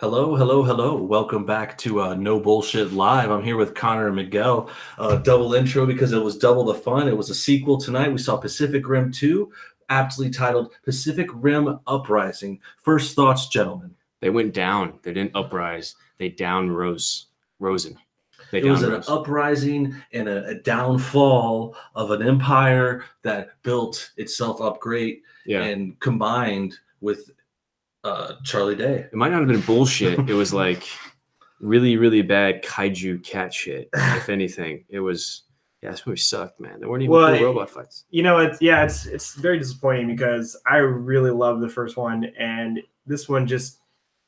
Hello, hello, hello. Welcome back to No Bullshit Live. I'm here with Connor and Miguel. Double intro because it was double the fun. It was a sequel tonight. We saw Pacific Rim 2, aptly titled Pacific Rim Uprising. First thoughts, gentlemen. They went down. They didn't uprise. They rosen. It was an uprising and a downfall of an empire that built itself up great and combined with Charlie Day. It might not have been bullshit. It was like really, really bad kaiju cat shit. If anything, it was. Yeah, this movie sucked, man. There weren't even cool robot fights. You know, it's very disappointing because I really loved the first one, and this one just.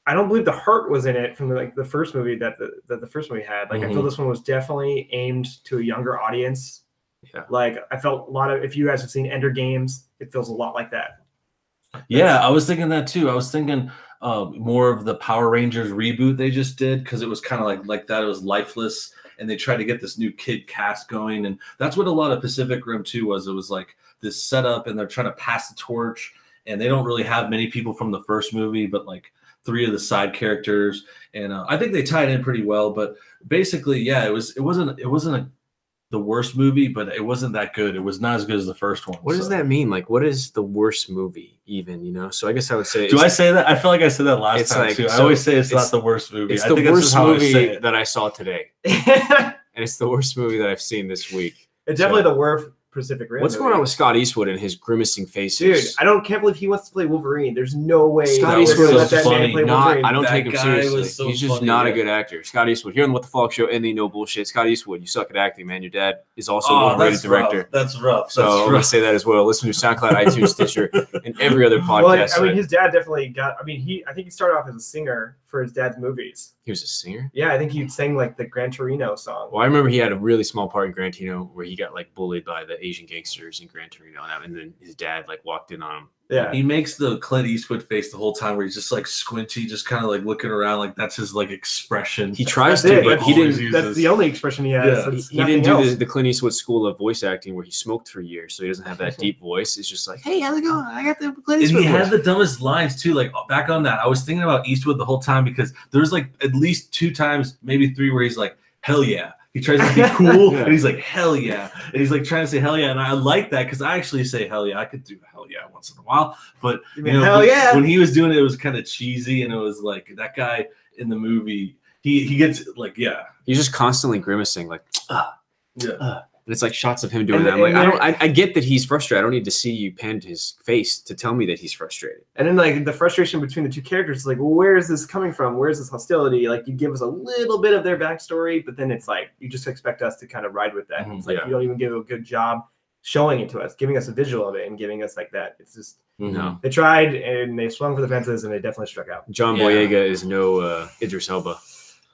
I don't believe the heart was in it from the first movie that the first movie had. Like I feel this one was definitely aimed to a younger audience. Yeah. Like I felt a lot of, if you guys have seen Ender Games, it feels a lot like that. Yeah, I was thinking that too. I was thinking more of the Power Rangers reboot they just did because it was kind of like that. It was lifeless, and they tried to get this new kid cast going, and that's what a lot of Pacific Rim 2 was. It was like this setup, and they're trying to pass the torch, and they don't really have many people from the first movie, but like 3 of the side characters, and I think they tied in pretty well. But basically, yeah, it wasn't the worst movie, but it wasn't that good. It was not as good as the first one. What does that mean? Like, what is the worst movie even, you know? So I guess I would say... Do I say that? I feel like I said that last time, too. I always say it's not the worst movie. It's the worst movie that I saw today. And it's the worst movie that I've seen this week. It's definitely the worst Pacific Rim. What's going on with Scott Eastwood and his grimacing faces? Dude, can't believe he wants to play Wolverine. There's no way Scott Eastwood is so funny. I don't take him seriously. He's just not a good actor. Scott Eastwood. Here on the What the Falk Show, ending No Bullshit. Scott Eastwood, you suck at acting, man. Your dad is also a one-rated director. That's rough. So I'm going to say that as well. Listen to SoundCloud, iTunes, Stitcher, and every other podcast. Well, I mean, his dad definitely got. I mean, I think he started off as a singer for his dad's movies. He was a singer? Yeah, I think he sang like the Gran Torino song. Well, I remember he had a really small part in Gran Torino where he got like bullied by the Asian gangsters in Gran Torino, and then his dad like walked in on him. Yeah, he makes the Clint Eastwood face the whole time where he's just like squinty, just kind of like looking around, like that's his like expression. He tries to, but he didn't. That's the only expression he has. Yeah. He didn't do the Clint Eastwood school of voice acting where he smoked for years, so he doesn't have that deep voice. It's just like, hey, how's it going? I got the Clint Eastwood. And he had the dumbest lines too. Like back on that, I was thinking about Eastwood the whole time because there's like at least 2 times, maybe 3, where he's like, hell yeah. He tries to be cool, and he's like, hell yeah. And he's like trying to say hell yeah. And I like that because I actually say hell yeah. I could do hell yeah once in a while. But you know, hell yeah. When he was doing it, it was kind of cheesy. And it was like that guy in the movie, he gets like, yeah. He's just constantly grimacing, like, and it's like shots of him doing that. I'm like, I get that he's frustrated. I don't need to see you pan to his face to tell me that he's frustrated. And then like the frustration between the 2 characters is like, well, where is this coming from? Where's this hostility? Like you give us a little bit of their backstory, but then it's like you just expect us to kind of ride with that. It's like you don't even give a good job showing it to us, giving us a visual of it and giving us like that. It's just they tried and they swung for the fences and they definitely struck out. John Boyega is no Idris Elba.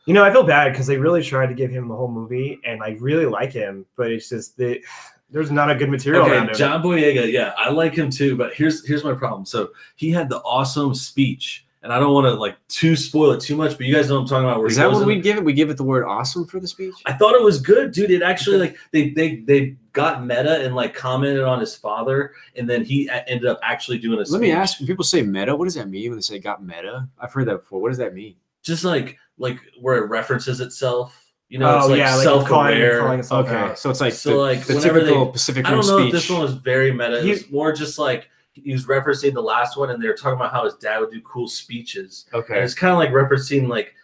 You know, I feel bad because they really tried to give him the whole movie, and I really like him, but it's just there's not a good material around him. John Boyega, yeah, I like him too, but here's my problem. So he had the awesome speech, and I don't want to like spoil it too much, but you guys know what I'm talking about. Is that what we give it? We give it the word awesome for the speech? I thought it was good, dude. It actually like they got meta and like commented on his father, and then he ended up actually doing a speech. Let me ask, when people say meta, what does that mean when they say got meta? I've heard that before. What does that mean? Just like where it references itself, you know, it's like self-aware. Okay, so it's like the whenever typical Pacific Rim speech. I don't know if this one was very meta. It was more just like he was referencing the last one, and they were talking about how his dad would do cool speeches. Okay, and it's kind of like referencing like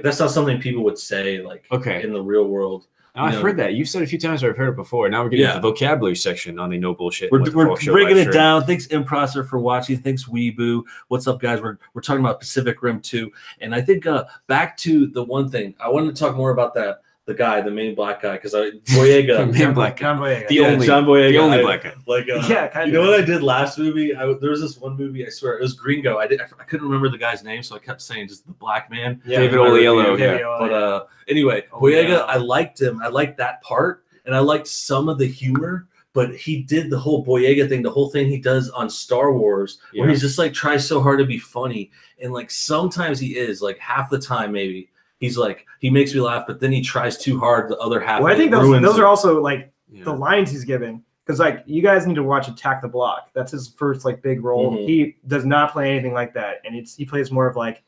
that's not something people would say like in the real world. I've heard that. You've said it a few times. I've heard it before. Now we're getting to the vocabulary section on the No Bullshit. We're breaking it down. Thanks, Improsser, for watching. Thanks, Weeboo. What's up, guys? We're talking about Pacific Rim 2. And I think back to the one thing. I wanted to talk more about that. The guy, the main black guy, because Boyega. The main black guy. John Boyega. John Boyega. The only black guy. Like, you know what I did last movie? There was this one movie, I swear, it was Gringo. I couldn't remember the guy's name, so I kept saying just the black man. Yeah, David Oyelowo. But anyway, Boyega, I liked him. I liked that part, and I liked some of the humor. But he did the whole Boyega thing, the whole thing he does on Star Wars, where he's just like tries so hard to be funny, and like sometimes he is, like half the time maybe. He's like, he makes me laugh, but then he tries too hard. The other half. Well, I think those are also like the lines he's given. Because like you guys need to watch Attack the Block. That's his first like big role. He does not play anything like that, and he plays more of like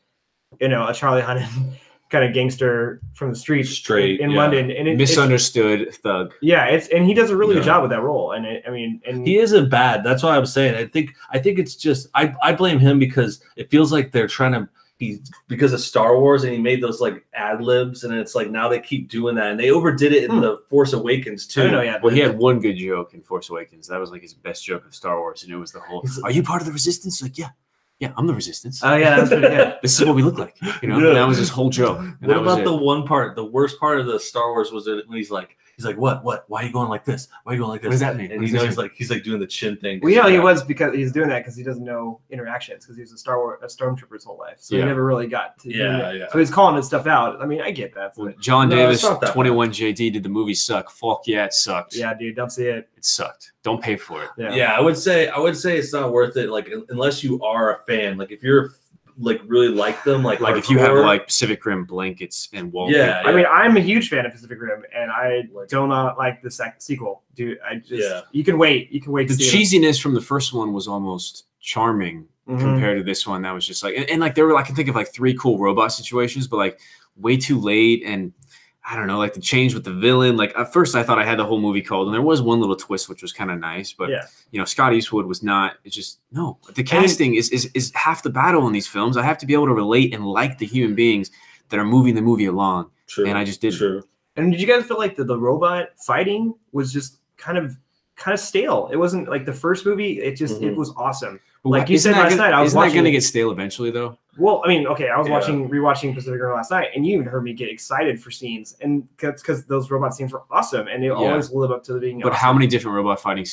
a Charlie Hunnam kind of gangster from the streets in London, and misunderstood thug. Yeah, and he does a really good job with that role, and he isn't bad. That's why I'm saying. I think it's just I blame him because it feels like they're trying to. Because of Star Wars, and he made those like ad libs, and it's like now they keep doing that, and they overdid it in the Force Awakens too. Well, he had one good joke in Force Awakens. That was like his best joke of Star Wars, and it was the whole, "Are you part of the Resistance?" Like, yeah, I'm the Resistance. Oh yeah, that's pretty good. This is what we look like, That was his whole joke. What about the one part? The worst part of the Star Wars was when he's like, what? Why are you going like this? Why are you going like this? What does that mean? And he's like doing the chin thing. Well, he was because he's doing that because he doesn't know interactions because he was a Stormtrooper his whole life, so he never really got to. So he's calling his stuff out. I mean, I get that. Well, John Davis, 21JD, did the movie suck? Fuck yeah, it sucked. Yeah, dude, don't see it. It sucked. Don't pay for it. Yeah, I would say it's not worth it. Like unless you are a fan. Like if you're like really like them, like if you have like Pacific Rim blankets and wallpaper. Yeah. I mean, I'm a huge fan of Pacific Rim, and I do not like the sequel, dude. You can wait. You can wait. The cheesiness from the first one was almost charming compared to this one. That was just like, and like there were, I can think of like 3 cool robot situations, but like way too late, and I don't know, like the change with the villain. Like at first I thought I had the whole movie cold, and there was one little twist which was kind of nice, but Scott Eastwood was not. It's just no. The casting is half the battle in these films. I have to be able to relate and like the human beings that are moving the movie along. True. And I just didn't. True. And did you guys feel like the robot fighting was just kind of stale? It wasn't like the first movie. It just it was awesome. Like you said last night, I was watching. Isn't that going to get stale eventually, though? Well, I mean, okay, I was rewatching Pacific Rim last night, and you even heard me get excited for scenes, and because those robot scenes were awesome, and they always live up to being. But how many different robot fighting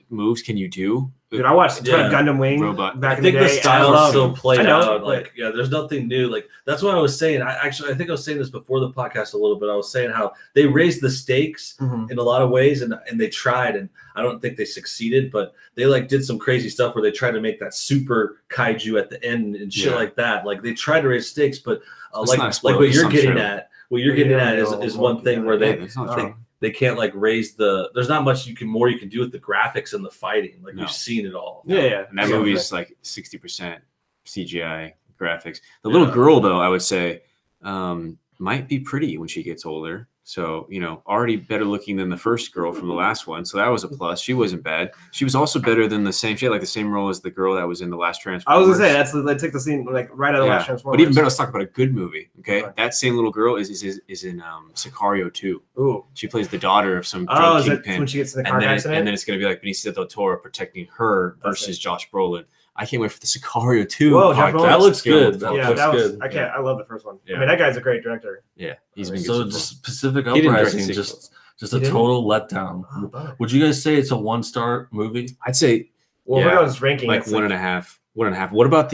moves can you do? Dude, I watched Gundam Wing robot. back in the day. I think the style still played out. Like, there's nothing new. Like that's what I was saying. I think I was saying this before the podcast a little bit. I was saying how they raised the stakes in a lot of ways, and they tried, and I don't think they succeeded, but they like did some crazy stuff where they tried to make that super kaiju at the end and shit like that. Like they tried to raise stakes, but like what you're getting at, is one thing where they can't like raise there's not much you can do with the graphics and the fighting. Like we've seen it all. Yeah. And that movie is like 60% CGI graphics. The little girl, though, I would say, might be pretty when she gets older. So, already better looking than the first girl from the last one. So that was a plus. She wasn't bad. She was also better than she had like the same role as the girl that was in the last Transformers. I was going to say, they took the scene like right out of the last Transformers. But even better, let's talk about a good movie. Okay. Right. That same little girl is in Sicario 2. Ooh. She plays the daughter of some drug kingpin. When she gets in the car accident? And then it's going to be like Benicio del Toro protecting her versus Josh Brolin. I can't wait for the Sicario 2. Whoa, that looks good. I love the first one. Yeah. I mean, that guy's a great director. Yeah, he's been good. So just Pacific Uprising, just a total letdown. Would you guys say it's a 1-star movie? I'd say. Well, when I was ranking, like 1.5. 1.5. What about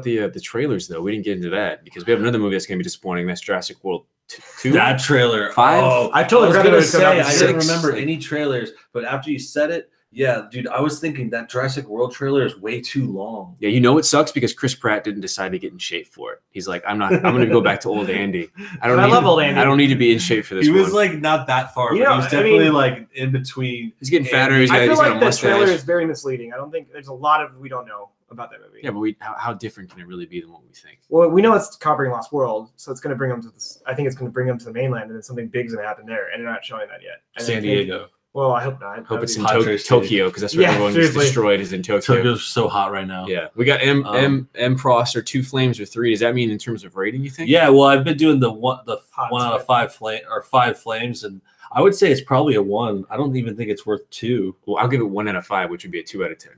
the trailers though? We didn't get into that because we have another movie that's going to be disappointing. That's Jurassic World 2. That trailer, 5. Oh, I totally forgot to say I didn't remember any trailers, but after you said it. Yeah, dude, I was thinking that Jurassic World trailer is way too long. Yeah, it sucks because Chris Pratt didn't decide to get in shape for it. He's like, I'm going to go back to old Andy. I love old Andy. I don't need to be in shape for this. He was like not that far, but he was definitely like in between. He's getting fatter. I feel like the trailer is very misleading. I don't think there's a lot of we don't know about that movie. Yeah, but how different can it really be than what we think? Well, we know it's covering Lost World, so it's going to bring them to this. I think it's going to bring them to the mainland, and then something big's going to happen there, and they're not showing that yet. San Diego. Well, I hope not. Hope it's in Tokyo because that's where everyone gets destroyed is in Tokyo. Tokyo's so hot right now. Yeah, we got M Frost or 2 flames or 3. Does that mean in terms of rating? You think? Yeah. Well, I've been doing the 1 out of 5 5 flames, and I would say it's probably a 1. I don't even think it's worth 2. Well, I'll give it 1 out of 5, which would be a 2 out of 10.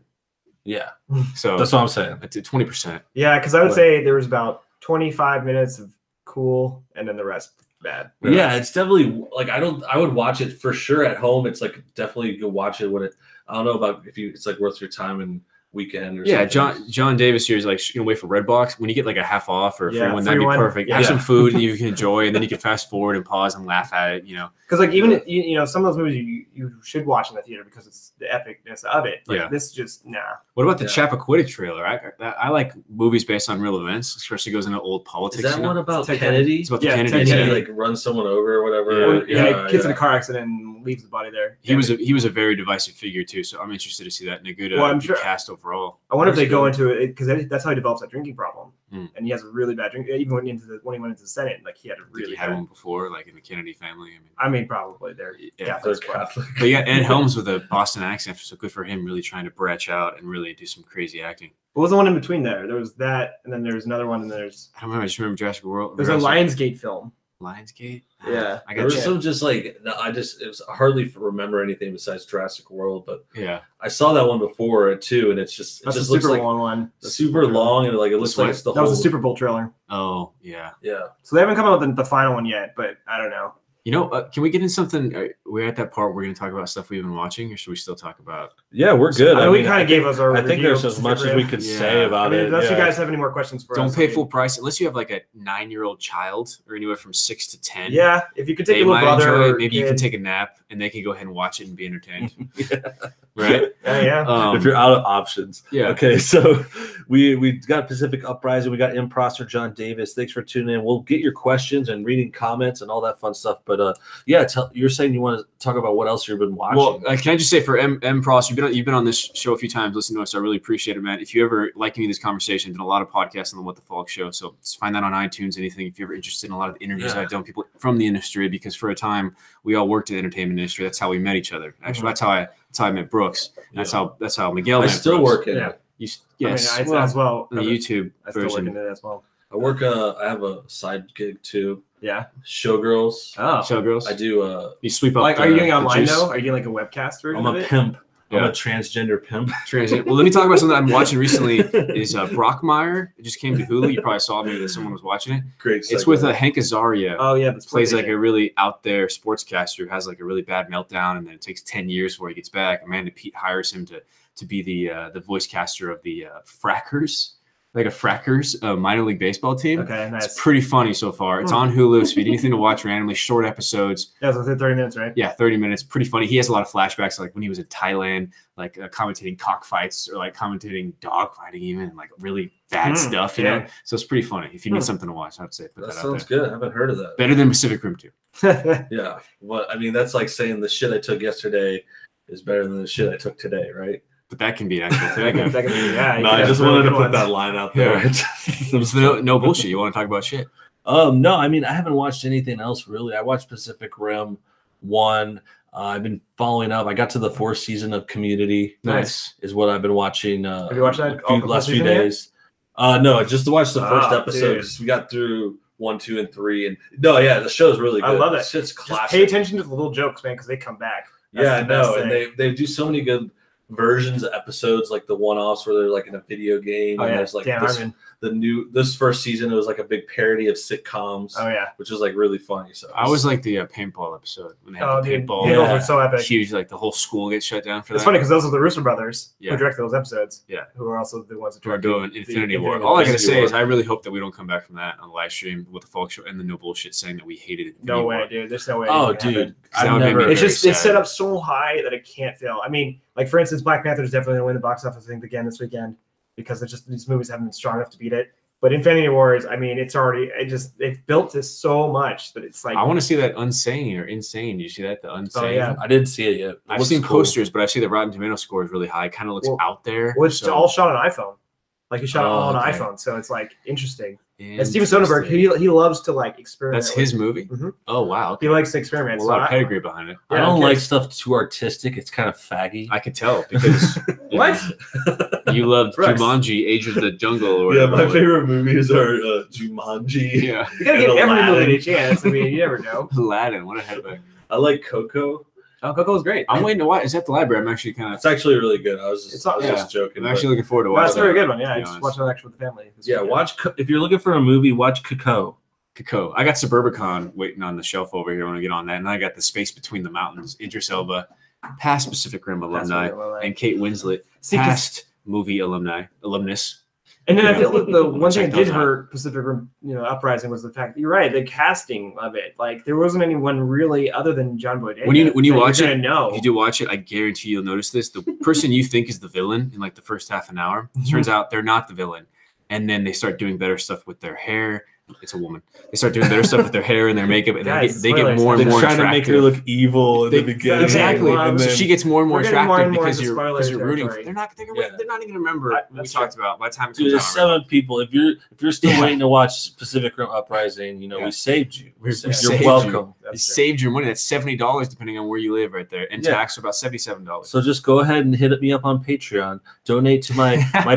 Yeah. So that's what I'm saying. It's 20%. Yeah, because I would say there was about 25 minutes of cool, and then the rest. Bad. Yeah, it's definitely like I would watch it for sure at home. It's like definitely you can watch it when I don't know about it's like worth your time and weekend or something. John Davis here is like wait for Redbox when you get like a half off or a free one, that'd be perfect. Have some food that you can enjoy, and then you can fast forward and pause and laugh at it. Because like even some of those movies you should watch in the theater because it's the epicness of it. Like, this just What about the Chappaquiddick trailer? I like movies based on real events, especially goes into old politics. Is that one about Kennedy? It's about the Kennedy. Kennedy like runs someone over or whatever. He gets in a car accident and leaves the body there. He was a very divisive figure too, so I'm interested to see that. And a good cast overall. I wonder if they go into it because that's how he develops that drinking problem, and he has a really bad drink. Even when he went into the Senate, like he had a really had one before, like in the Kennedy family. I mean probably they're Catholic. But yeah, Ed Helms with a Boston accent, so good for him. Really trying to branch out and really do some crazy acting. What was the one in between there? There was that, and then there's another one, and there's I don't remember. I just remember Jurassic World. There's a Lionsgate film. Lionsgate. Yeah, I got some just like it was hardly remember anything besides Jurassic World, but yeah, I saw that one before too, and it just looks like long one, super long, and like it looks like it's the that whole. was a Super Bowl trailer. Oh yeah. So they haven't come out with the final one yet, but I don't know. You know, can we get in something? We're at that part where we're going to talk about stuff we've been watching, or should we still talk about? Yeah, we're good. I mean, we kind of gave us our. I think there's as much as we could say about it. Unless you guys have any more questions for us. Don't pay full price unless you have like a 9-year-old child or anywhere from 6 to 10. Yeah, if you could take a little brother, maybe you can take a nap and they can go ahead and watch it and be entertained. Right? Yeah. If you're out of options. Yeah. Okay, so we got Pacific Uprising, we got Imposter John Davis. Thanks for tuning in. We'll get your questions and reading comments and all that fun stuff. But you're saying you want to talk about what else you've been watching. Well, can I just say for M. Pross, you've been on this show a few times. Listen to us, I really appreciate it, man. If you ever like any of these conversations, done a lot of podcasts on the What the Falk Show, so just find that on iTunes. Anything if you're ever interested in a lot of the interviews I've done, people from the industry, because for a time we all worked in the entertainment industry. That's how we met each other. Actually, that's how I met Brooks. That's how Miguel. I still work in it. Yes, I mean, as well. The YouTube I still work in it as well. I work. I have a side gig too. Yeah. Showgirls. Oh. Showgirls. I do. You sweep up. Like, are you doing online though? Are you doing like a webcast version? I'm a pimp. I'm a transgender pimp. Well, let me talk about something I'm watching recently. Is Brockmire? It just came to Hulu. You probably saw maybe that someone was watching it. Great. It's with Hank Azaria. Oh yeah, plays like a really out there sportscaster who has like a really bad meltdown, and then it takes 10 years before he gets back. Amanda Pete hires him to be the voice caster of the Frackers. Like a Frackers minor league baseball team. Okay, nice. It's pretty funny so far. It's on Hulu, so if you need anything to watch randomly, short episodes. Yeah, it's within 30 minutes, right? Yeah, 30 minutes. Pretty funny. He has a lot of flashbacks, like when he was in Thailand, like commentating cockfights or like commentating dog fighting even, and like really bad stuff, you know? So it's pretty funny. If you need something to watch, I'd say put that out there. That sounds good. I haven't heard of that. Better than Pacific Rim 2. Yeah. Well, I mean, that's like saying the shit I took yesterday is better than the shit I took today, right? But that can be an actual thing. No, I just wanted to put that line out there. Yeah. No bullshit. You want to talk about shit? No, I mean, I haven't watched anything else really. I watched Pacific Rim 1. I've been following up. I got to the 4th season of Community. Nice. Is what I've been watching. Have you watched that last few days? No, just to watch the first episode. Dude. We got through 1, 2, and 3, and the show's really good. I love it. It's classic. Just pay attention to the little jokes, man, because they come back. That's and they do so many good versions of episodes, like the one-offs where they're like in a video game, and there's like this first season, it was like a big parody of sitcoms. Oh yeah, which was like really funny. So I always like the paintball episode when they have the paintball. Paintballs are so epic. Huge, like the whole school gets shut down for that. It's funny because those are the Russo brothers who directed those episodes. Yeah, who are also the ones that are doing Infinity War. All I gotta say is I really hope that we don't come back from that on the live stream with the Falk Show and the no bullshit saying that we hated it. No way, dude. There's no way. Oh, dude, it's set up so high that it can't fail. I mean, like for instance, Black Panther is definitely going to win the box office thing again this weekend because these movies haven't been strong enough to beat it. But Infinity Wars, I mean, they've built this so much that it's like I want to see that Unsane or Insane. Did you see that? The Unsane. Oh, yeah. I didn't see it yet. I've seen posters, but I see the Rotten Tomato score is really high. It kind of looks out there. Well, it's all shot on iPhone. Like he shot it all on iPhone, so it's like interesting. And Steven Soderbergh, he loves to like experiment. That's his movie. Mm-hmm. Oh wow, okay. He likes to experiment. A lot of pedigree behind it. I don't like stuff too artistic. It's kind of faggy. I could tell because what you loved Jumanji, Age of the Jungle. Or whatever. My favorite movies are Jumanji. Yeah, you gotta give every movie a chance. I mean, you never know. Aladdin, what a headbang. I like Coco. Oh, Coco was great. I'm waiting to watch. Is that the library? I'm actually kind of. It's actually really good. I was just joking. I'm actually looking forward to watching. That's a very good one. Yeah, I just watched it actually with the family. Watch if you're looking for a movie, watch Coco. I got Suburbicon waiting on the shelf over here when I get on that, and I got The Space Between the Mountains, Idris Elba, past Pacific Rim alumni, and Kate Winslet, past movie alumnus. And then I feel like the one thing that did hurt Pacific Rim, Uprising was the fact that you're right, the casting of it. Like there wasn't anyone really other than John Boyega. When you watch it, if you do watch it, I guarantee you'll notice this. The person you think is the villain in like the first half an hour, turns out they're not the villain. And then they start doing better stuff with their hair. it's a woman. They start doing their stuff with their hair and their makeup, and they get more and They're more trying attractive. to make her look evil in the beginning. Exactly. And So then, she gets more and more attractive because you're rooting. Territory. They're not even gonna remember what we talked about by the time it comes dude, out. there's 7 people. If you're still waiting to watch Pacific Rim Uprising, you know, we saved you. You're welcome. You saved your money. That's $70 depending on where you live right there. And tax about $77. So just go ahead and hit me up on Patreon. Donate to my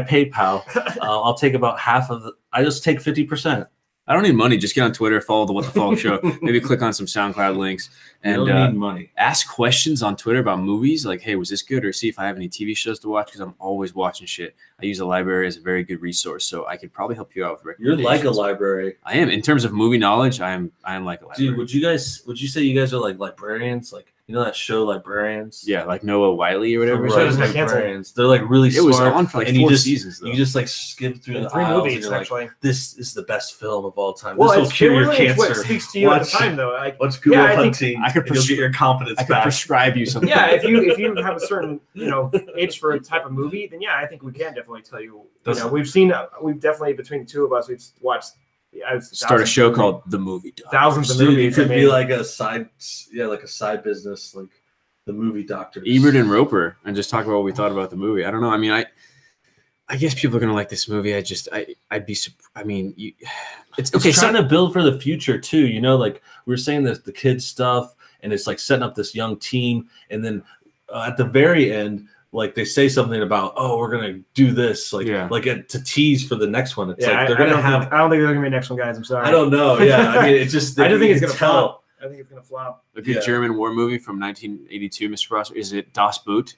PayPal. I'll take about half of I just take 50%. I don't need money. Just get on Twitter, follow the What the Falk Show. Maybe click on some SoundCloud links and need money. Ask questions on Twitter about movies. Like, hey, was this good? Or see if I have any TV shows to watch because I'm always watching shit. I use the library as a very good resource, so I could probably help you out with recommendations. You're like a library. I am. In terms of movie knowledge, I am like a library. Dude, would you say you guys are like librarians? Like, you know that show Librarians? Yeah, like Noah Wiley or whatever. Right, librarians. They're like really smart. It was on for like 4 seasons, though. You just like skip through the 3 aisles movies, and you're actually. like, this is the best film of all time. Well, this will cure your cancer. What speaks to you at the time, though. Like, Watch Google Hunting. I could get your confidence I could back. prescribe you something. Yeah, if you have a certain itch for a type of movie, then yeah, I think we can definitely tell you. We've definitely between the two of us, we've watched. Start a show called The Movie Doctor. Thousands of Dude, movies. it could be like a side business, like The Movie Doctor. Ebert and Roper, and just talk about what we thought about the movie. I don't know. I mean, I guess people are gonna like this movie. I'd be. I mean, it's okay. It's trying to build for the future too. You know, like we were saying this, the kids stuff, and it's like setting up this young team, and then at the very end, like they say something about, oh, we're gonna do this, to tease for the next one. It's like they're gonna have. I don't think they're gonna be the next one, guys. I'm sorry. I don't know. Yeah, I mean, it's just. I do think it's gonna flop. I think it's gonna flop. A good German war movie from 1982, Mr. Prosser. Is it Das Boot?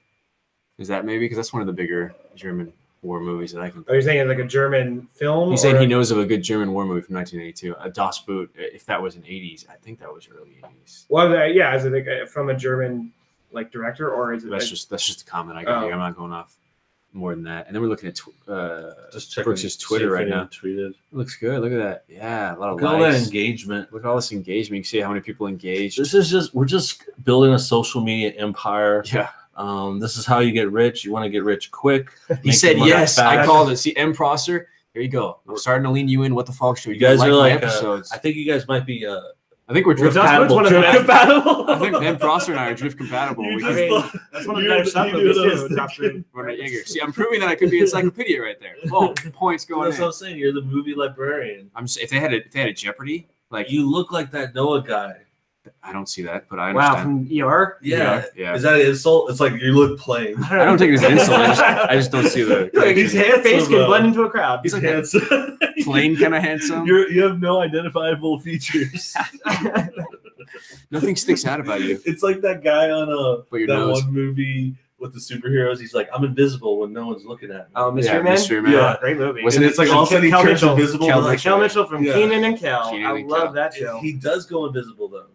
Is that maybe? Because that's one of the bigger German war movies that I can. Are you saying like a German film? He's saying he knows of a good German war movie from 1982. Das Boot. If that was in 80s, I think that was early 80s. Well, yeah, is it from a German director, or is it? That's just a comment I got here. I'm not going off more than that. And then we're looking at just checking Brooks' Twitter right now. Tweeted. It looks good. Look at that. Yeah, a lot of Look at likes. all that engagement. Look at all this engagement. You can see how many people engaged. We're just building a social media empire. Yeah. This is how you get rich. You want to get rich quick. He said yes. I called it. See, M. Prosser. Here you go. I'm starting to lean you in. What the Falk Show? You guys are like episodes. I think you guys might be. I think we're drift compatible. I think Ben Prosser and I are drift compatible. That's one of the better stuff movies too. See, I'm proving that I could be encyclopedia right there. Oh, points going. That's what I'm saying. You're the movie librarian. If they had a Jeopardy, like you look like that Noah guy. I don't see that, but I understand. Wow, from ER? Yeah. Is that an insult? It's like you look plain. I don't take it as an insult. I just don't see the. His face can blend into a crowd. He's like handsome. Plain kind of handsome. You have no identifiable features. Nothing sticks out about you. It's like that guy on nose. one movie with the superheroes. He's like, I'm invisible when no one's looking at me. Oh, Mystery Man? Mystery Man. Yeah. Great movie. And it's like all of a sudden he turns invisible. Kel Mitchell from Keenan and Kel. I love that show. He does go invisible though.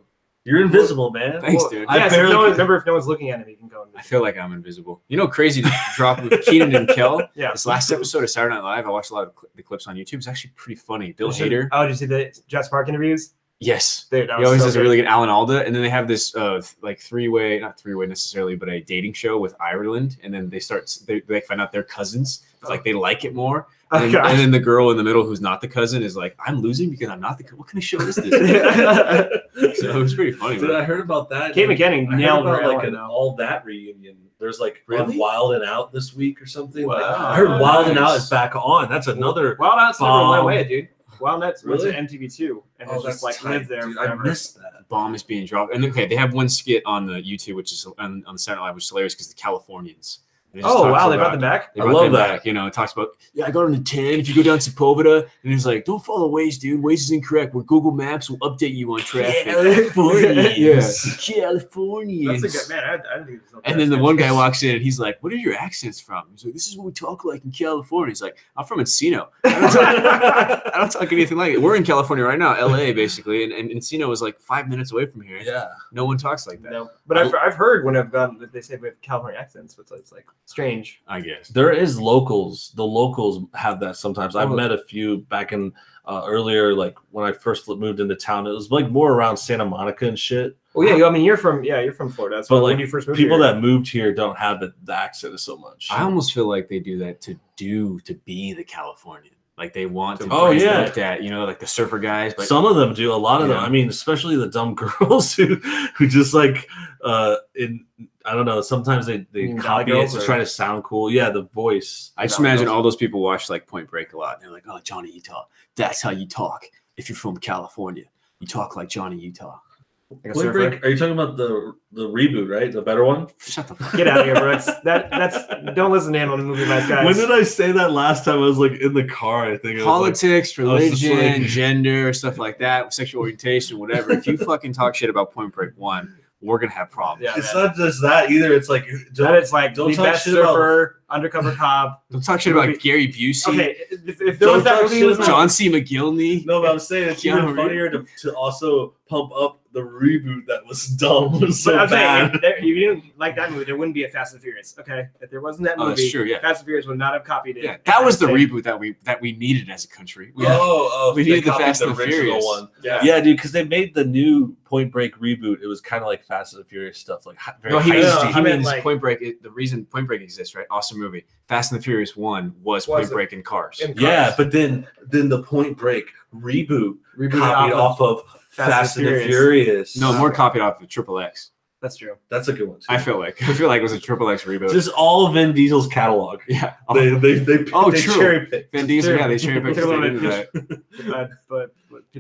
You're invisible, man. Thanks, dude. Yeah, remember if no one's looking at him, he can go invisible. I feel like I'm invisible. You know, crazy to drop with Keenan and Kel. Yeah. This last episode of Saturday Night Live, I watched a lot of the clips on YouTube. It's actually pretty funny. Bill Hader. Oh, did you see the Jurassic Park interviews? Yes. Dude, he always does a really good Alan Alda. And then they have this like three-way, not three-way necessarily, but a dating show with Ireland. And then they find out they're cousins. It's like they like it more. And then the girl in the middle who's not the cousin is like, I'm losing because I'm not the cousin. What kind of show is this? So it was pretty funny. Dude, I heard about that. Kate McKinnon nailed her like an All That reunion. There's like really? Wild and Out this week or something. Wow. Like, I heard Wild and Out is back on. That's another Wild Out's never went away, dude. Wild Nuts was really? at MTV2 and it's just like lived there forever. I missed that. Bomb is being dropped. And okay, they have one skit on the YouTube, which is on the Saturday Night Live, which is hilarious because the Californians. Oh, wow, they brought them back? I love that. You know, it talks about, I got on the 10. If you go down Sepulveda, and he's like, don't follow Waze, dude. Waze is incorrect. Where Google Maps will update you on traffic. Californians. Californians. That's a good, man. I think it's and then the one guy walks in, and he's like, what are your accents from? He's like, this is what we talk like in California. He's like, I'm from Encino. I don't talk anything like it. We're in California right now, LA, basically, and Encino is like 5 minutes away from here. Yeah. No one talks like that. No. But I've heard when I've gone that they say we have California accents, but it's like strange. I guess there is locals. The locals have that sometimes. I've met a few back in earlier, like when I first moved into town. It was like more around Santa Monica and shit. Well, yeah, I mean you're from Florida. That's but when like you first moved people here. that moved here don't have the accent so much. I almost feel like they do that to be the Californian. Like they want to Oh, yeah. looked at, you know, like the surfer guys. But some of them do. A lot of them. Yeah. I mean, especially the dumb girls who just like I don't know. Sometimes they copy it to try to sound cool. Yeah, the voice. I just imagine all those people watch like Point Break a lot. And they're like, oh, Johnny Utah. That's how you talk. If you're from California, you talk like Johnny Utah. Like Point Break? Are you talking about the reboot, right? The better one? Shut the fuck Get out of here, Brooks. That's don't listen to him on the movie Nice Guys. When did I say that last time? I was like in the car, I think. Politics, religion, gender, stuff like that, sexual orientation, whatever. If you fucking talk shit about Point Break 1, we're gonna have problems. Yeah, it's not just that either. It's like don't talk shit surfer, undercover cop. Don't talk shit about Gary Busey. Okay, if there was that movie, was John C. McGillney. No, but I'm saying it's even funnier to also pump up the reboot that was dumb. It was so bad. If you didn't like that movie, there wouldn't be a Fast and Furious. Okay, if there wasn't that movie, that's true, yeah. Fast and Furious would not have copied it. Yeah, that was the reboot that we needed as a country. We needed the Fast and Furious one. Yeah, dude, because they made the new Point Break reboot. It was kind of like Fast and Furious stuff, like very heisty. He means like, Point Break. The reason Point Break exists, right? Awesome movie. Fast and the Furious 1 was Point Break in cars. Yeah, but then the Point Break reboot copied off of Fast and the Furious. No, more copied off of Triple X. That's true. That's a good one too. I feel like it was a Triple X reboot. Just all of Vin Diesel's catalog. Yeah. They true. cherry picked. Vin Diesel, yeah, they cherry picked that. But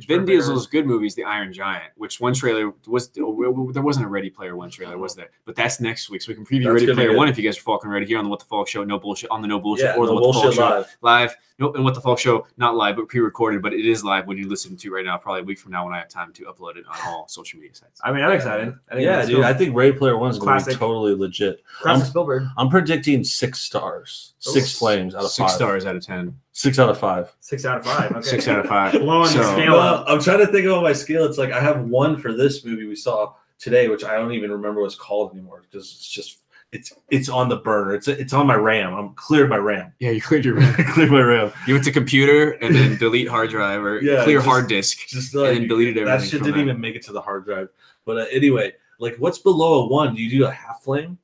Vin Diesel's good movies, The Iron Giant, which one trailer was there wasn't a Ready Player One trailer, was there? But that's next week, so we can preview Ready Player One if you guys are fucking ready here on the What the Folk Show. No bullshit on the No Bullshit or the What the Folk Show live. Nope, and What the Folk Show not live but pre-recorded, but it is live when you listen to right now. Probably a week from now when I have time to upload it on all social media sites. I mean, I'm excited. Dude, I think Ready Player One is going to be totally legit. Classic Spielberg. I'm predicting 6 stars, 6 flames out of 5. 6 stars out of 10. 6 out of 5. 6 out of 5. Okay. 6 out of 5. Blowing the scale up. I'm trying to think about my scale. It's like I have 1 for this movie we saw today, which I don't even remember what it's called anymore because it's just it's on the burner. It's on my RAM. I'm cleared my RAM. Yeah, you cleared your RAM. Cleared my RAM. You went to computer and then delete hard drive or clear hard disk just and then deleted everything. That shit didn't even make it to the hard drive. But anyway, like what's below a 1? Do you do a half flame?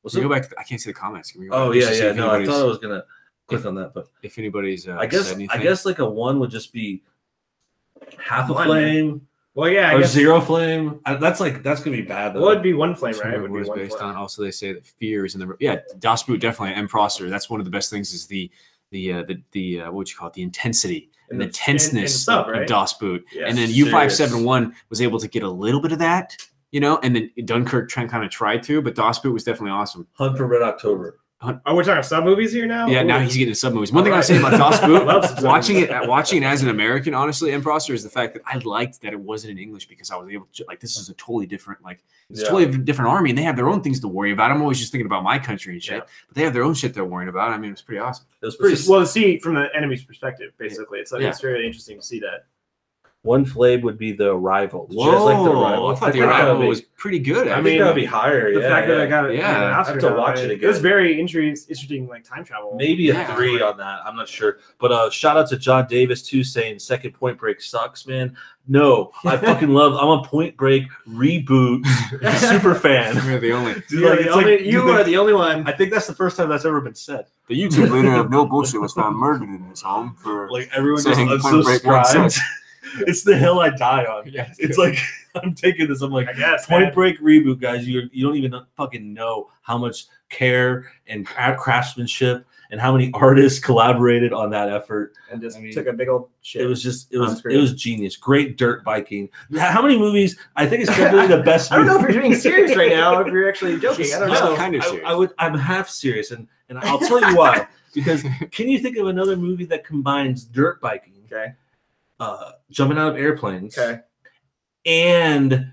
Can we go back? I can't see the comments. Can we go back? Oh yeah. No, I thought I was gonna click on that, but if anybody's, I guess like a 1 would just be half a flame. Well, yeah, or 0 flame. That's gonna be bad though. Well, it'd be 1 flame, right? It would be 1 based flame. on. Also, they say that fear is in the Das Boot definitely and Prosser. That's one of the best things is the what would you call it? The intensity and the tenseness of Das Boot. Yes, and then U571 was able to get a little bit of that, you know, and then Dunkirk kind of tried to, but Das Boot was definitely awesome. Hunt for Red October. Are we talking sub movies here now? Yeah, now he's getting sub movies. One thing I was saying about Das Boot, watching it as an American, honestly, and Prosser, is the fact that I liked that it wasn't in English because I was able to this is a totally different totally different army, and they have their own things to worry about. I'm always just thinking about my country and shit, but they have their own shit they're worrying about. I mean, it was pretty awesome. It was pretty well to see from the enemy's perspective. Basically, it's very interesting to see that. 1 flame would be The Arrival. Did you guys like The Arrival? I thought The Arrival was pretty good. I think that would be higher. The fact that I got it, I have to watch it again. It was very interesting, like time travel. Maybe a 3 on that. I'm not sure. But shout out to John Davis too, saying second Point Break sucks, man. No, I fucking love. I'm a Point Break reboot super fan. You're the only. You are the only one. I think that's the first time that's ever been said. The YouTube leader of No Bullshit was found murdered in his home for everyone just unsubscribed. It's the hill I die on. Yeah, it's like I'm taking this. I'm like, Point Break reboot, guys. You don't even fucking know how much care and craftsmanship and how many artists collaborated on that effort. And just took a big old shit. It was genious. Great dirt biking. How many movies? I think it's definitely the best. I don't know if you're being serious right now, or if you're actually joking. I don't know. Kind of serious. I'm half serious, and I'll tell you why. Because can you think of another movie that combines dirt biking? Okay. Jumping out of airplanes, and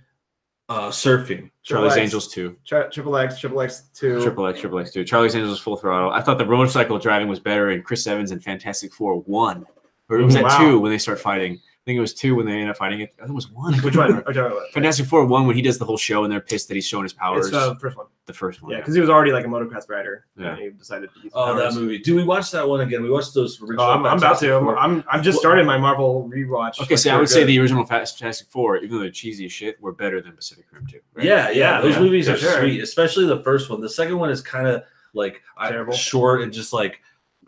surfing. Charlie's Angels 2. Triple X 2. Triple X 2. Charlie's Angels Full Throttle. I thought the motorcycle driving was better in Chris Evans and Fantastic Four 1. Or it was at 2 when they start fighting. I think it was 2 when they ended up fighting it. I think it was 1. Which one? Fantastic Four 1 when he does the whole show and they're pissed that he's showing his powers. It's the first one. The first one. Yeah, because he was already like a motocross rider. Yeah. And he decided to use that movie. Do we watch that one again? We watched those original. I'm about to. I'm just started my Marvel rewatch. Okay, so I would say the original Fantastic Four, even though they're cheesy as shit, were better than Pacific Rim 2. Right? Yeah. Those movies are sweet, especially the first one. The second one is kind of like short and just like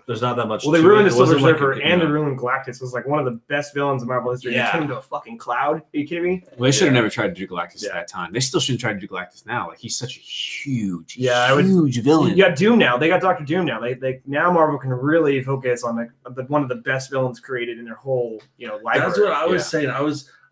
There's not that much. Well, they ruined the Silver like Surfer and they ruined Galactus. It was like one of the best villains in Marvel history. Yeah. He turned into a fucking cloud. Are you kidding me? Well, they should have never tried to do Galactus at that time. They still shouldn't try to do Galactus now. Like he's such a huge villain. You got Doom now. They got Dr. Doom now. They now Marvel can really focus on one of the best villains created in their whole library. That's what I was saying. I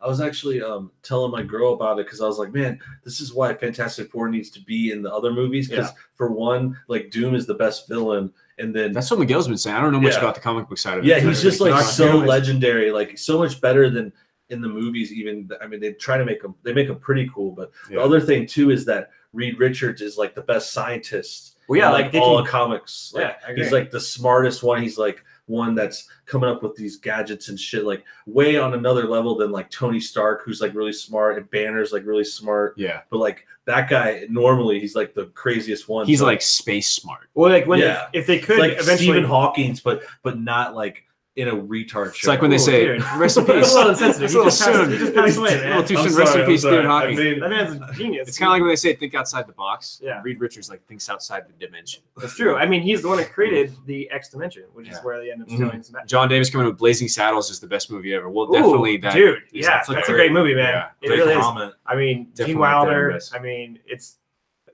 was actually telling my girl about it because I was like, man, this is why Fantastic Four needs to be in the other movies. Because for one, like Doom is the best villain, and then that's what Miguel's been saying. I don't know much about the comic book side of it. Yeah, he's just like so legendary, like so much better than in the movies. Even I mean, they try to make him. They make him pretty cool. But the other thing too is that Reed Richards is like the best scientist. Well, yeah, like all comics. Like, he's like the smartest one. He's like one that's coming up with these gadgets and shit, like way on another level than like Tony Stark, who's like really smart, and Banner's like really smart. Yeah. But like that guy, normally he's like the craziest one. He's like space smart. Well, like when if they could like eventually Stephen Hawking's, but not like in a retard show. It's like when they say rest in peace. It's a little insensitive. It's a little soon. He just passed away, man. A little too soon. Rest in peace, Stephen Hawking. I mean, that man's a genius. It's kind of like when they say think outside the box. Yeah. Reed Richards like thinks outside the dimension. That's true. I mean, he's the one that created the X dimension, which is where they end up stealing some. John Davis coming with Blazing Saddles is the best movie ever. Well, definitely that. Dude, yeah, that's a great movie, man. It really is. I mean, Gene Wilder. I mean, it's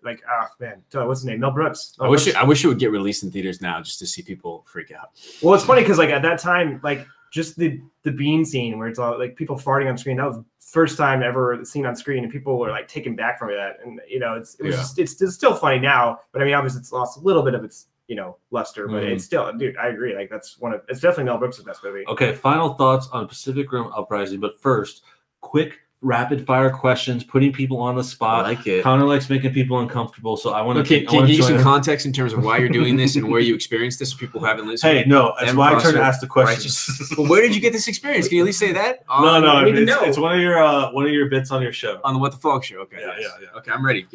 like, oh man, what's his name? Mel Brooks. I wish it would get released in theaters now just to see people freak out. Well, it's funny because like at that time, like just the bean scene where it's all like people farting on screen. That was the first time ever seen on screen, and people were like taken back from that. And it's still funny now, but I mean, obviously it's lost a little bit of its luster, but it's still, dude, I agree. Like it's definitely Mel Brooks' best movie. Okay, final thoughts on Pacific Rim Uprising, but first, quick rapid fire questions, putting people on the spot. I like it. Connor likes making people uncomfortable, so I want to. Can you give some context in terms of why you're doing this and where you experienced this? So people who haven't listened. Hey, no, it's my turn to ask the questions. Well, where did you get this experience? Can you at least say that? No, it's one of your bits on your show. On the What the Fog show. Okay. Yeah. Okay, I'm ready.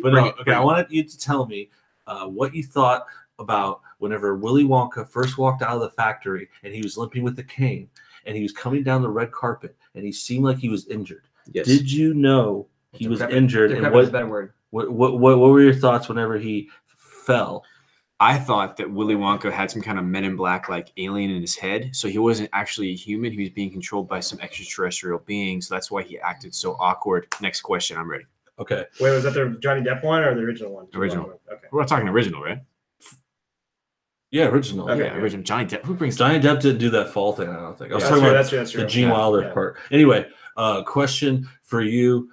I wanted you to tell me what you thought about whenever Willy Wonka first walked out of the factory and he was limping with the cane and he was coming down the red carpet and he seemed like he was injured. Yes. Did you know he was injured? And what is a better word? What were your thoughts whenever he fell? I thought that Willy Wonka had some kind of Men in Black like alien in his head, so he wasn't actually a human. He was being controlled by some extraterrestrial being, so that's why he acted so awkward. Next question, I'm ready. Okay. Wait, was that the Johnny Depp one or the original one? Original. Okay. We're not talking original, right? Yeah, original. Okay, yeah, original. Johnny Depp. Who brings Johnny Depp didn't do that fall thing? I don't think. I was talking about the Gene Wilder part. Anyway, question for you,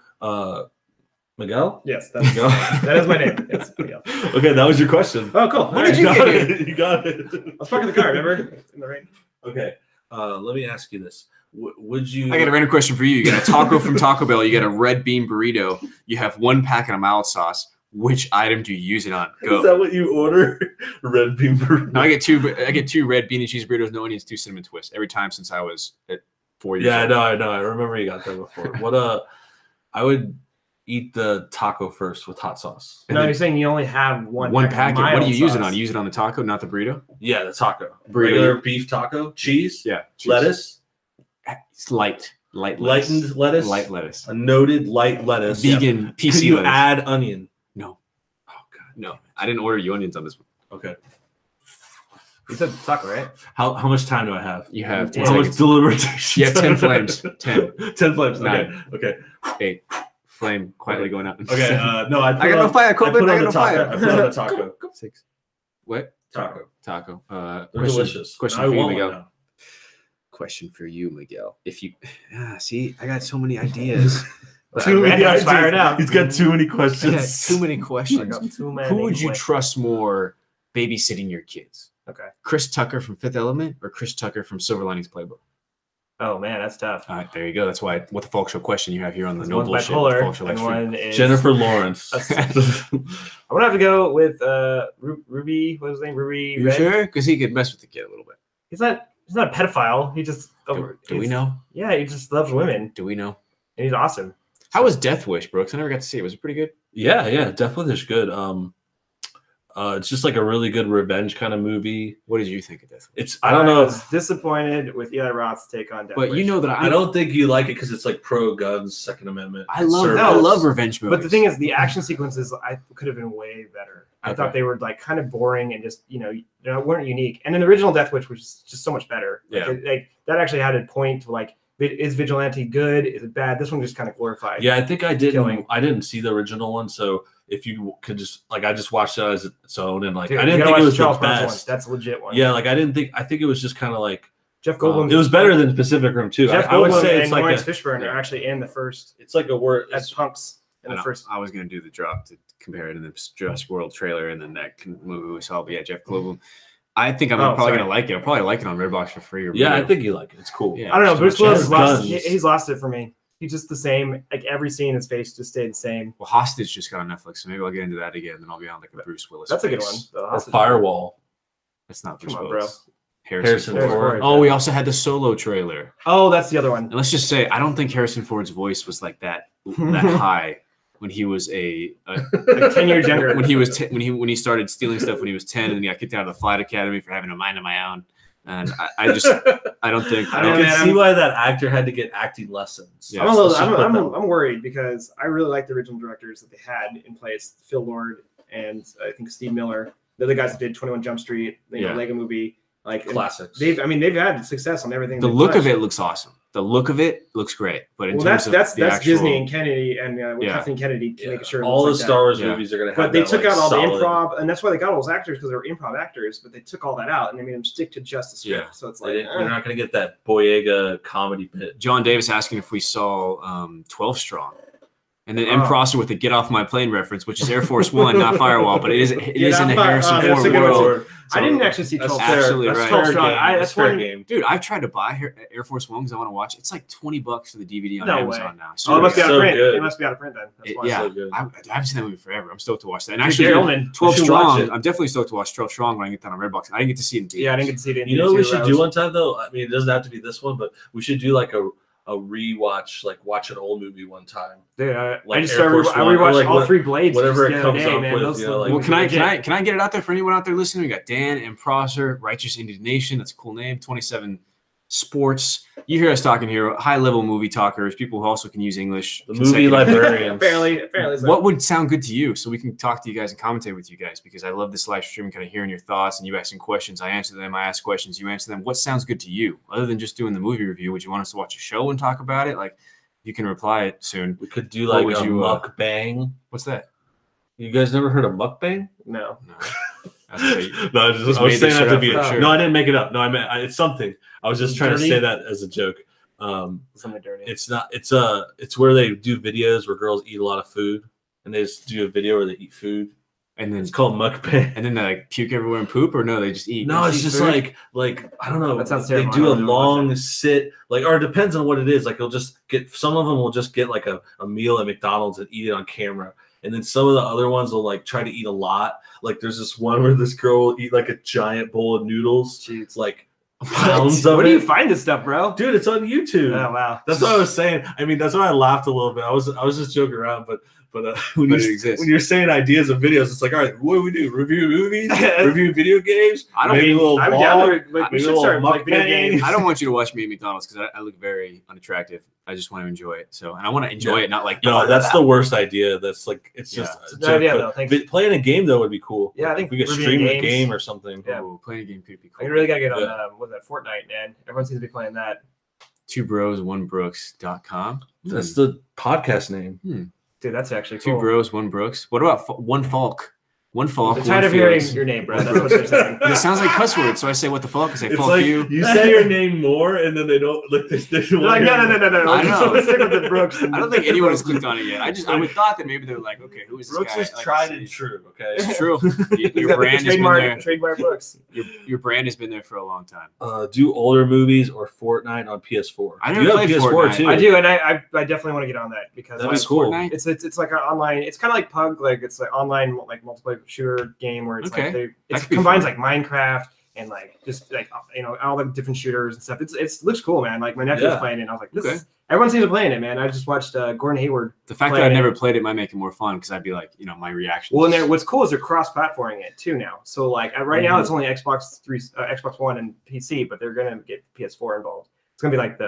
Miguel. Yes, that's Miguel. That is my name. Yes, Miguel. Okay, that was your question. Oh, cool. When did you get it? You got it. I was parking the car. Remember? In the rain. Okay. Let me ask you this: would you? I got a random question for you. You got a taco from Taco Bell. You got a red bean burrito. You have one packet of mild sauce. Which item do you use it on? Go. Is that what you order? Red bean burrito. No, I get two red bean and cheese burritos, no onions, 2 cinnamon twists every time since I was at 4 years old. Yeah, I know. I remember you got that before. I would eat the taco first with hot sauce. No, you're saying you only have one packet. What do you use it on? You use it on the taco, not the burrito? Yeah, the taco. Burrito. Regular beef taco, cheese. Yeah. Cheese. Lettuce. It's lightened lettuce. Light lettuce. A noted light lettuce. Vegan PC Can you lettuce. add onion? No. Oh god, no. I didn't order you onions on this one. Okay. You said taco, right? How much time do I have? You have 10 How seconds. much deliberation? You have 10 flames. 10. 10 flames. 9. Okay. 8. Flame quietly going out. Okay. No, I got no fire, Corbin. I got no fire. I put on the taco. 6. What? Taco. They're delicious. Question for you, Miguel. Question for you, Miguel. If you see, I got so many ideas. Too many ideas. Fired out. He's got too many questions. I got too many questions. Who would you trust more babysitting your kids? Okay. Chris Tucker from Fifth Element or Chris Tucker from Silver Linings Playbook? Oh man, that's tough. All right, there you go. That's why What the Folk Show question you have here on the No One's Bullshit bipolar, Show and one is Jennifer Lawrence. I'm gonna have to go with Ruby. What was his name? Ruby. You Red? sure? Because he could mess with the kid a little bit. He's not a pedophile. He just Do we know? Yeah, he just loves women. Do we know? And he's awesome. How was Death Wish, Brooks? I never got to see it. Was it pretty good? Yeah, Death Wish is good. It's just like a really good revenge kind of movie. What did you think of this? I don't know. I was disappointed with Eli Roth's take on Death But Wish. you know that I don't think you like it because it's like pro guns, Second Amendment. I love revenge movies. But the thing is, the action sequences could have been way better. I thought they were like kind of boring and just they weren't unique. And then the original Death Wish was just so much better. Like that actually had a point to like, is Vigilante good? Is it bad? This one just kind of glorified. Yeah, I think I didn't see the original one, so if you could just like, I just watched it as its own, and like Dude, I didn't think it was the best. That's a legit one. Yeah, like I think it was just kind of like Jeff Goldblum. It was better than Pacific Rim 2. Jeff I would say it's and like Lawrence Fishburne are actually in the first. It's like a word as punks in the first. I was gonna do the drop to compare it to the Jurassic World trailer and then that movie we saw. But yeah, Jeff Goldblum. I think I'm probably gonna like it. I'll probably like it on Redbox for free. Yeah, I think you like it. It's cool. Yeah, I don't know. Bruce Willis has lost. He's lost it for me. He's just the same. Like every scene, his face just stayed the same. Well, Hostage just got on Netflix, so maybe I'll get into that again. Then I'll be on like a Bruce Willis. That's a good one. Or Firewall. That's not Bruce Willis. Bro. Harrison Ford. Oh, we also had the Solo trailer. Oh, that's the other one. And let's just say, I don't think Harrison Ford's voice was like that high when he was like 10 years younger. When he started stealing stuff when he was 10, and he got kicked out of the flight academy for having a mind of my own. And I don't think I can see why that actor had to get acting lessons. Yeah, I'm worried because I really like the original directors that they had in place, Phil Lord and I think Steve Miller. They're the guys that did 21 Jump Street, Lego Movie. Like classics. They've had success on everything. The look of it looks awesome. The look of it looks great. But in terms of that's the actual, Disney and Kennedy and Kathleen Kennedy making sure all the Star Wars movies are going to have. But they took out all the improv, and that's why they got all those actors because they were improv actors. But they took all that out and they made them stick to just the script. Yeah. So it's like they're not going to get that Boyega comedy bit. John Davis asking if we saw 12 Strong. And then M. Prosser with the "Get Off My Plane" reference, which is Air Force One, not Firewall, but it is in the Harrison Ford world. I didn't actually see 12 Strong. Absolutely right. 12 Strong. That's fair game. Dude, I've tried to buy Air Force One because I want to watch. It's like $20 for the DVD on Amazon now. So it must be out of print. It must be out of print then. That's why yeah, so good. I haven't seen that movie forever. I'm stoked to watch that. And actually, 12 Strong. I'm definitely stoked to watch 12 Strong when I get that on Redbox. I didn't get to see it in theaters. Yeah, I didn't get to see it in theaters. You know what we should do one time though? I mean, it doesn't have to be this one, but we should do like a rewatch, like watch an old movie one time. Yeah, I rewatched like all 3 Blades. Whatever it comes up with. Well, can I get it out there for anyone out there listening? We got Dan and Prosser, Righteous Indignation. That's a cool name. 27 Sports. You hear us talking here, high-level movie talkers, people who also can use English. The movie librarians. apparently. What would sound good to you so we can talk to you guys and commentate with you guys? Because I love this live stream, kind of hearing your thoughts and you asking questions. I answer them. I ask questions. You answer them. What sounds good to you? Other than just doing the movie review, would you want us to watch a show and talk about it? Like, you can reply it soon. We could do like a mukbang. What's that? You guys never heard of mukbang? No. No, I was saying that to be sure. No, I didn't make it up. No, I meant it's something. I was just trying to say that as a joke. Something dirty. It's not. It's where they do videos where girls eat a lot of food, and they just do a video where they eat food, and then it's called mukbang. And then they like puke everywhere and poop, or no, they just eat. No, it's just like I don't know. That sounds terrible. They do a long sit, or it depends on what it is. Like some of them will just get like a meal at McDonald's and eat it on camera. And then some of the other ones will like try to eat a lot. Like there's this one where this girl will eat like a giant bowl of noodles. It's like pounds of it. Where do you find this stuff, bro? Dude, it's on YouTube. Oh wow. That's what I was saying. I mean, that's why I laughed a little bit. I was just joking around, but when you're saying ideas of videos, it's like, all right, what do we do? Review movies? Review video games? I'm down with we should start like video games. I don't want you to watch me at McDonald's because I look very unattractive. I just want to enjoy it. So, and I want to enjoy it, not like no. That's the worst idea. That's like it's just no idea though. Thanks. Playing a game though would be cool. Yeah, I think we could stream a game or something. Yeah, playing a game could be cool. I really gotta get on what's that Fortnite, man. Everyone seems to be playing that. 2bros1brooks.com. That's the podcast name. Dude, that's actually cool. 2 Bros, 1 Brooks. What about 1 Falk? 1 Falk. I'm tired of hearing your name, bro. That's what you're saying. It sounds like cuss words, so I say what the fuck. I say fuck like you. You say your name more, and then they don't like this. Like no. I know. Let's stick with the Brooks. I don't think anyone has clicked on it yet. I would thought that maybe they're like, okay, who is this Brooks guy? is tried and true. Okay, it's true. Your brand has been there. Trademark Brooks. Your brand has been there for a long time. Do older movies or Fortnite on PS4? I never played PS4 too. I do, and I definitely want to get on that because that's cool. It's like an online. It's kind of like Pug. Like it's like online like multiplayer shooter game where it's like it combines like Minecraft and like just like all the different shooters and stuff. It looks cool, man. Like my nephew's playing it, and I was like, this. Everyone seems to be playing it, man. I just watched Gordon Hayward. The fact that I never played it might make it more fun because I'd be like, my reaction. Well, and what's cool is they're cross-platforming it too now. So like right now it's only Xbox One and PC, but they're gonna get PS4 involved. It's gonna be like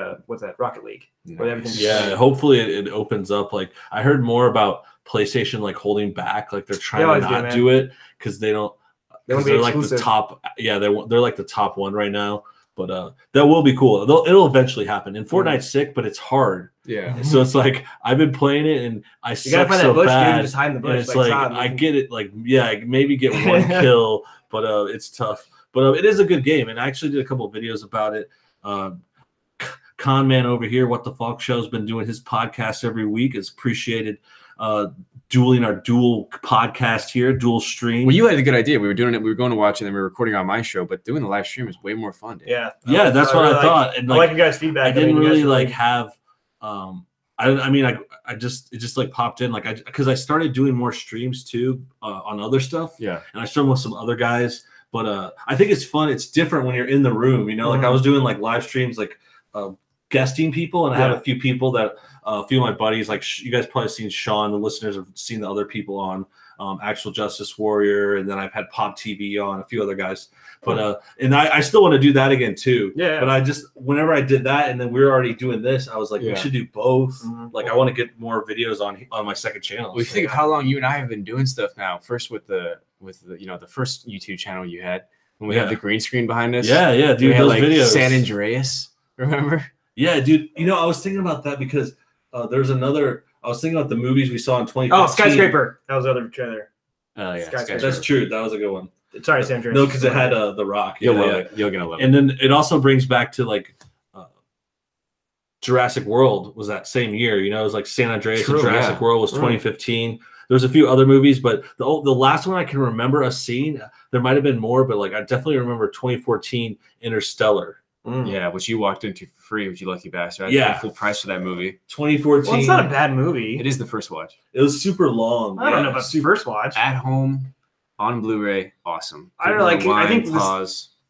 Rocket League. Nice. Yeah, hopefully it opens up. Like I heard more about PlayStation like holding back, like they're trying to not do it because they're like the top. Yeah, they're like the top one right now. But that will be cool. It'll eventually happen. And Fortnite's sick, but it's hard. Yeah. So it's like I've been playing it and I suck so bad. And it's like I get it. Like I maybe get one kill, but it's tough. But it is a good game, and I actually did a couple of videos about it. Con Man over here, What the Falk Show's been doing his podcast every week. It's appreciated. Dueling our dual podcast here, dual stream. Well, you had a good idea. We were doing it. We were going to watch it, and we were recording on my show. But doing the live stream is way more fun. Dude. Yeah, that's what I thought. And I like you guys' feedback. I didn't really like have. I just like popped in because I started doing more streams too on other stuff. Yeah, and I streamed with some other guys. But I think it's fun. It's different when you're in the room. Like I was doing like live streams, like guesting people, and I have a few people that. A few of my buddies, like you guys probably seen Sean, the listeners have seen the other people on Actual Justice Warrior, and then I've had Pop TV on, a few other guys. But and I still want to do that again too. Yeah. But I just whenever I did that and then we were already doing this, I was like, we should do both. Like I want to get more videos on my second channel. We think of how long you and I have been doing stuff now. First with the the first YouTube channel you had when we had the green screen behind us. Yeah, dude. We had, those videos. San Andreas, remember? Yeah, dude. I was thinking about that because there's another. I was thinking about the movies we saw in 2015. Oh, Skyscraper. That was the other trailer. Oh yeah, Skyscraper. That's true. That was a good one. Sorry, San Andreas. No, because it had The Rock. You're gonna love it. And then it also brings back to like Jurassic World was that same year. It was like San Andreas and Jurassic World was 2015. There's a few other movies, but the last one I can remember us seeing, there might have been more, but like I definitely remember 2014 Interstellar. Yeah, which you walked into for free, which you lucky bastard. I paid full price for that movie. 2014. Well, it's not a bad movie. It is the first watch. It was super long. I don't know about the first watch. At home, on Blu-ray, awesome. I don't know, I think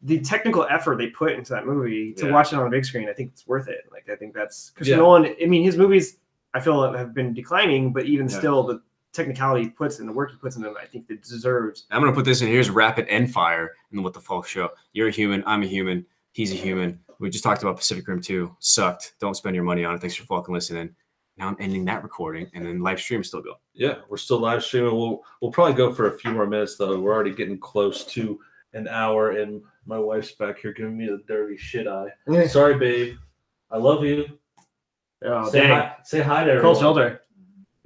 the technical effort they put into that movie to watch it on a big screen, I think it's worth it. Like I think that's because Nolan. I mean, his movies I feel have been declining, but even still, the technicality he puts in, the work he puts in them, I think it deserves. I'm gonna put this in. Here's Rapid and Fire in the What the Falk Show. You're a human. I'm a human. He's a human. We just talked about Pacific Rim 2. Sucked. Don't spend your money on it. Thanks for fucking listening. Now I'm ending that recording, and then live stream is still going. Yeah, we're still live streaming. We'll probably go for a few more minutes though. We're already getting close to an hour, and my wife's back here giving me the dirty shit eye. Sorry, babe. I love you. Oh, say hi to everyone. Cold shoulder.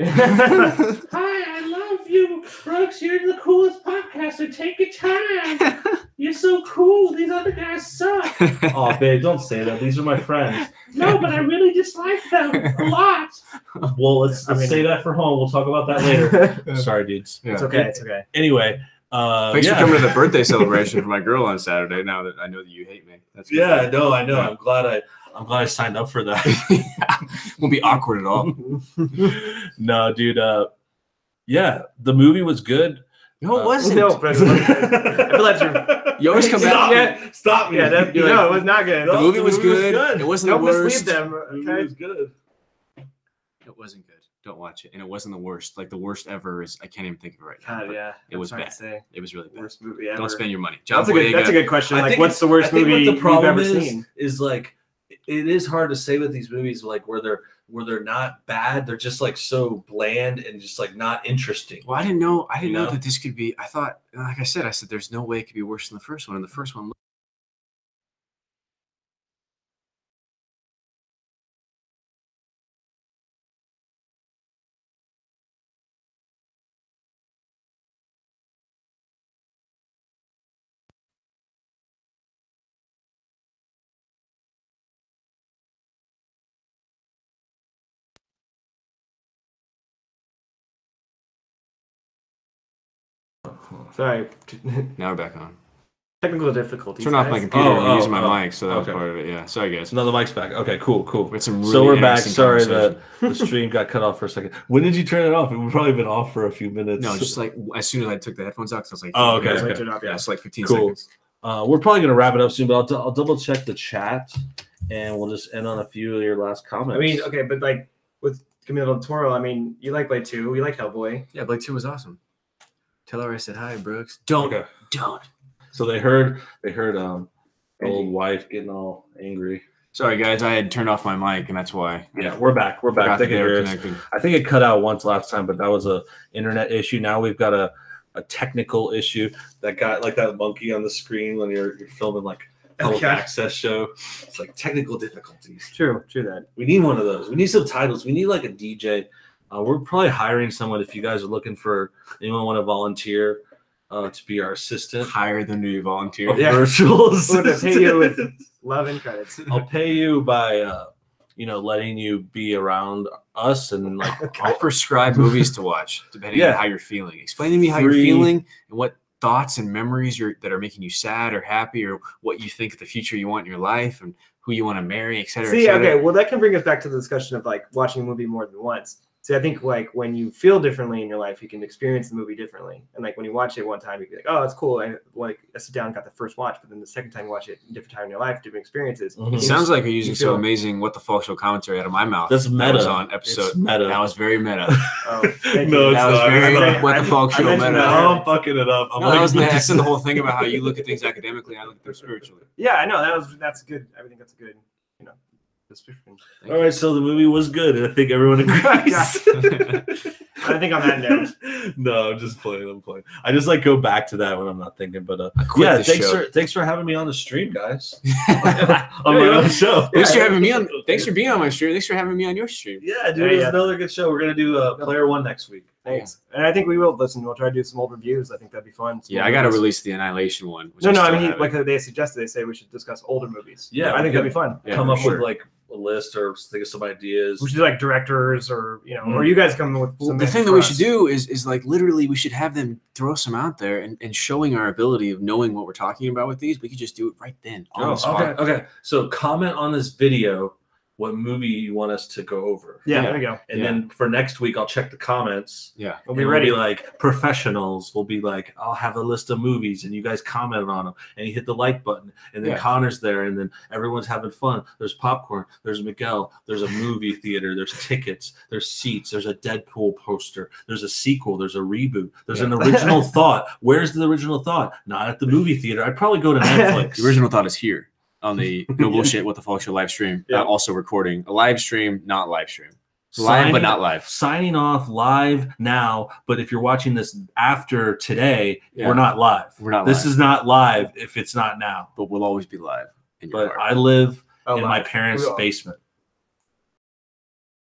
Hi, I love you, Brooks. You're the coolest podcaster. Take your time. You're so cool. These other guys suck. Oh, babe, don't say that. These are my friends. No, but I really dislike them a lot. Well, let's say that for home. We'll talk about that later. Sorry, dudes. Yeah. It's okay. It's okay. Anyway. Thanks for coming to the birthday celebration for my girl on Saturday. Now that I know that you hate me. That's good. I know. I'm glad I signed up for that. Won't be awkward at all. No, dude. The movie was good. No, it wasn't. No, but I feel like you always come back. Stop me. Yeah, it was not good. The movie was good. It wasn't the worst. Don't mislead them. Okay? It was good. It wasn't good. Don't watch it. And it wasn't the worst. Like the worst ever is I can't even think of it right now. God, yeah. It was bad. It was really bad. Worst movie ever. Don't spend your money. That's a good question. Like, what's the worst movie you've ever seen? Is like it is hard to say with these movies, like where they're not bad, they're just like so bland and just like not interesting. Well, I didn't know that this could be. I thought, like I said, there's no way it could be worse than the first one. And the first one. Sorry. Now we're back on. Technical difficulties. Turn off my computer. I'm using my mic, so that was part of it. Yeah. Sorry, guys. No, the mic's back. Okay, cool. With some really so we're back. Sorry that the stream got cut off for a second. When did you turn it off? It would probably been off for a few minutes. No, just like as soon as I took the headphones out, because I was like, oh, okay. Yeah, it's like 15 seconds. We're probably gonna wrap it up soon, but I'll double check the chat, and we'll just end on a few of your last comments. I mean, okay, but like with Guillermo del Toro, I mean, you like Blade 2, you like Hellboy. Yeah, Blade 2 was awesome. Tell her I said hi, Brooks. Don't. So they heard old wife getting all angry. Sorry, guys, I had turned off my mic, and that's why. Yeah, we're back. We're back. They can hear us. I think it cut out once last time, but that was a internet issue. Now we've got a technical issue that got like that monkey on the screen when you're filming like public access show. It's like technical difficulties. True that. We need one of those. We need some titles. We need like a DJ. We're probably hiring someone if you guys are looking for anyone want to volunteer to be our assistant. Hire them to be volunteer. Virtual assistant. We'll pay you with love and credits. I'll pay you by letting you be around us and like I'll prescribe movies to watch depending on how you're feeling. Explain to me how you're feeling and what thoughts and memories that are making you sad or happy, or what you think the future you want in your life and who you want to marry, etc. See, okay, well that can bring us back to the discussion of like watching a movie more than once. See, I think like when you feel differently in your life, you can experience the movie differently. And like when you watch it one time, you can be like, oh, it's cool. I sit down and got the first watch, but then the second time you watch it, different time in your life, different experiences. It sounds like you're using so amazing What the Fuck Show commentary out of my mouth. That's meta. That was on episode. It's meta. That was very meta. Oh, no, that was very What the Fuck Show meta. I'm fucking it up. I said the whole thing about how you look at things academically, I look at them spiritually. Yeah, I know. That's good. I think that's a good, description. All right, so the movie was good, and I think everyone agrees. I think on that note. No, I'm just playing. I'm playing. I just like go back to that when I'm not thinking. But yeah, thanks for having me on the stream, guys. On my own show. Thanks for having me on. Thanks for being on my stream. Thanks for having me on your stream. Yeah, dude, it was another good show. We're gonna do Player One next week. Thanks. And I think we will listen. We'll try to do some old reviews. I think that'd be fun. I got to release the Annihilation one. I mean, like they suggested, they say we should discuss older movies. Yeah, I think that'd be fun. Come up with like a list or think of some ideas. We should do like directors or or you guys come with some. The thing that we should do is like literally we should have them throw some out there and showing our ability of knowing what we're talking about with these. We could just do it right then. Okay. So comment on this video what movie you want us to go over. Yeah, there we go. And then for next week, I'll check the comments. Yeah. We'll be ready. We'll be like professionals. We'll be like, I'll have a list of movies and you guys comment on them. And you hit the like button. And then Connor's there. And then everyone's having fun. There's popcorn. There's Miguel. There's a movie theater. There's tickets. There's seats. There's a Deadpool poster. There's a sequel. There's a reboot. There's an original thought. Where's the original thought? Not at the movie theater. I'd probably go to Netflix. The original thought is here. On the No Bullshit What the Fuck Show live stream. Also recording a live stream, not live stream. Live, but not live. Signing off live now, but if you're watching this after today, we're not live. This is not live if it's not now. But we'll always be live. But I live in my parents' basement.